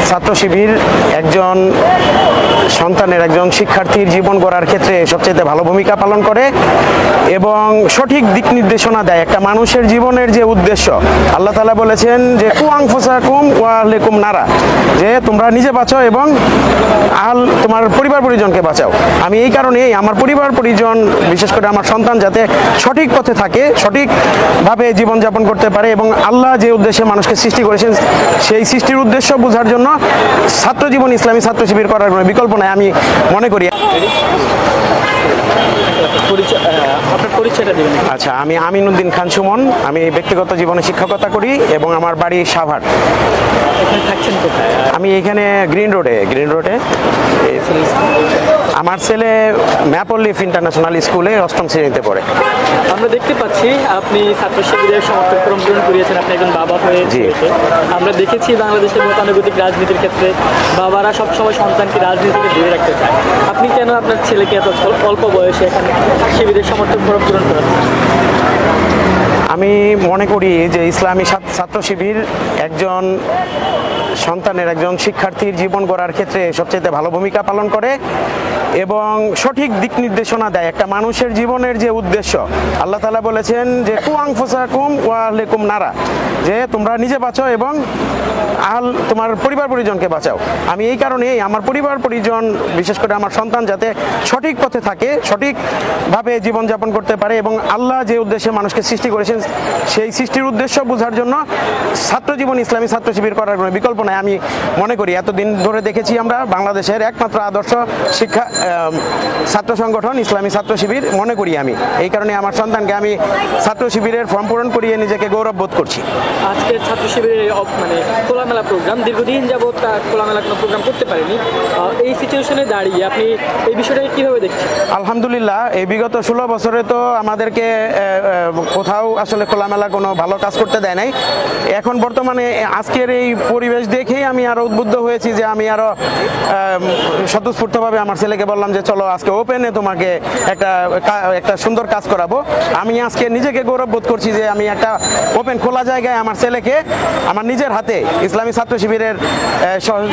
ছাত্র শিবির একজন সন্তানের একজন শিক্ষার্থীর জীবন গড়ার ক্ষেত্রে সবচেয়ে ভালো ভূমিকা পালন করে এবং সঠিক দিক নির্দেশনা দেয়। একটা মানুষের জীবনের যে উদ্দেশ্য, আল্লাহ তাআলা বলেছেন যে কু আনফুসাকুম ওয়া আহলিকুম নারা, যে তোমরা নিজে বাঁচাও এবং তোমার পরিবার পরিজনকে বাঁচাও। আমি এই কারণেই আমার পরিবার পরিজন, বিশেষ করে আমার সন্তান যাতে সঠিক পথে থাকে, সঠিকভাবে জীবনযাপন করতে পারে এবং আল্লাহ যে উদ্দেশ্যে মানুষকে সৃষ্টি করেছেন সেই সৃষ্টির উদ্দেশ্য বোঝার জন্য ছাত্র জীবন ইসলামী ছাত্র শিবির করার কোনো বিকল্প নাই আমি মনে করি। আচ্ছা, আমি আমিনুদ্দিন খান সুমন। আমি ব্যক্তিগত জীবনে শিক্ষকতা করি এবং আমার বাড়ি সাভার। আমি এখানে গ্রিন রোডে আমার ছেলে ম্যাপল লিফ ইন্টারন্যাশনাল স্কুলে অষ্টম শ্রেণীতে পড়ে। আমরা দেখতে পাচ্ছি আপনি ছাত্র শিবিরের সমর্থক পূরণ করিয়েছেন, আপনি একজন বাবা হয়ে। আমরা দেখেছি বাংলাদেশের গতানুগতিক রাজনীতির ক্ষেত্রে বাবারা সবসময় সন্তানকে রাজনীতি থেকে দূরে রাখতে চায়। আপনি কেন আপনার ছেলেকে এত অল্প বয়সে এখানে শিবিরের সমর্থক পূরণ করাচ্ছেন? আমি মনে করি যে ইসলামী ছাত্র শিবির একজন সন্তানের একজন শিক্ষার্থীর জীবন গড়ার ক্ষেত্রে সবচেয়ে ভালো ভূমিকা পালন করে এবং সঠিক দিক নির্দেশনা দেয়। একটা মানুষের জীবনের যে উদ্দেশ্য, আল্লাহ তাআলা বলেছেন যে কু আনফুসাকুম ওয়া আহলিকুম নারা, যে তোমরা নিজে বাঁচাও এবং তোমার পরিবার পরিজনকে বাঁচাও। আমি এই কারণেই আমার পরিবার পরিজন, বিশেষ করে আমার সন্তান যাতে সঠিক পথে থাকে, সঠিকভাবে জীবনযাপন করতে পারে এবং আল্লাহ যে উদ্দেশ্যে মানুষকে সৃষ্টি করেছেন সেই সৃষ্টির উদ্দেশ্য বোঝার জন্য ছাত্র জীবন ইসলামী ছাত্র শিবির করার কোনো বিকল্প নাই আমি মনে করি। এতদিন ধরে দেখেছি আমরা বাংলাদেশের একমাত্র আদর্শ শিক্ষা ছাত্র সংগঠন ইসলামী ছাত্র শিবির মনে করি আমি। এই কারণে আমার সন্তানকে আমি ছাত্র শিবিরের ফর্ম পূরণ করিয়ে নিজেকে গৌরব বোধ করছি। আজকে ছাত্র শিবিরের মানে খোলামেলা প্রোগ্রাম, দীর্ঘদিন যাবৎ খোলামেলা কোনো প্রোগ্রাম করতে পারেনি, এই সিচুয়েশনে দাঁড়িয়ে আপনি এই বিষয়টাকে কীভাবে দেখছেন? আলহামদুলিল্লাহ, এই বিগত 16 বছরে তো আমাদেরকে কোথাও আসলে খোলামেলা কোনো ভালো কাজ করতে দেয় নাই। এখন বর্তমানে আজকের এই পরিবেশ দেখেই আমি আরো উদ্বুদ্ধ হয়েছি যে আমি আরো স্বতঃস্ফূর্তভাবে আমার ছেলেকে বললাম যে চলো আজকে ওপেনে তোমাকে একটা সুন্দর কাজ করাবো। আমি আজকে নিজেকে গৌরব বোধ করছি যে আমি একটা ওপেন খোলা জায়গায় আমার ছেলেকে আমার নিজের হাতে ইসলামী ছাত্র শিবিরের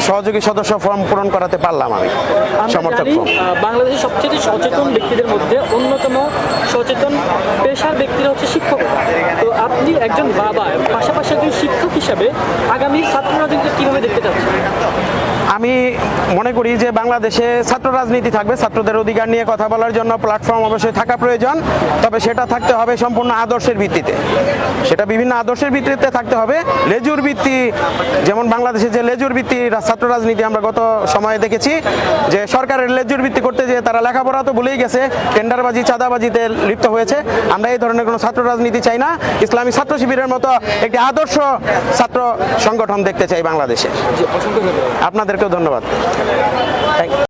সহযোগী সদস্য ফর্ম পূরণ করাতে পারলাম। আমি সমর্থক। বাংলাদেশের সবচেয়ে সচেতন ব্যক্তিদের মধ্যে অন্যতম সচেতন পেশার ব্যক্তিরা হচ্ছে শিক্ষক। তো আপনি একজন বাবা, পাশাপাশি একজন শিক্ষক হিসাবে আগামী ছাত্র রাজনীতি কিভাবে দেখতে চাচ্ছেন? আমি মনে করি যে বাংলাদেশে ছাত্র রাজনীতি থাকবে, ছাত্রদের অধিকার নিয়ে কথা বলার জন্য প্ল্যাটফর্ম অবশ্যই থাকা প্রয়োজন, তবে সেটা থাকতে হবে সম্পূর্ণ আদর্শের ভিত্তিতে। সেটা বিভিন্ন আদর্শের ভিত্তিতে থাকতে হবে। লেজুর ভিত্তি, যেমন বাংলাদেশে যে লেজুর ভিত্তি ছাত্র রাজনীতি আমরা গত সময়ে দেখেছি যে সরকারের লেজুর ভিত্তি করতে যে তারা লেখাপড়া তো ভুলেই গেছে, টেন্ডারবাজি চাঁদাবাজিতে লিপ্ত হয়েছে। আমরা এই ধরনের কোনো ছাত্র রাজনীতি চাই না। ইসলামী ছাত্র শিবিরের মতো একটি আদর্শ ছাত্র সংগঠন দেখতে চাই বাংলাদেশে। আপনাদেরকেও ধন্যবাদ।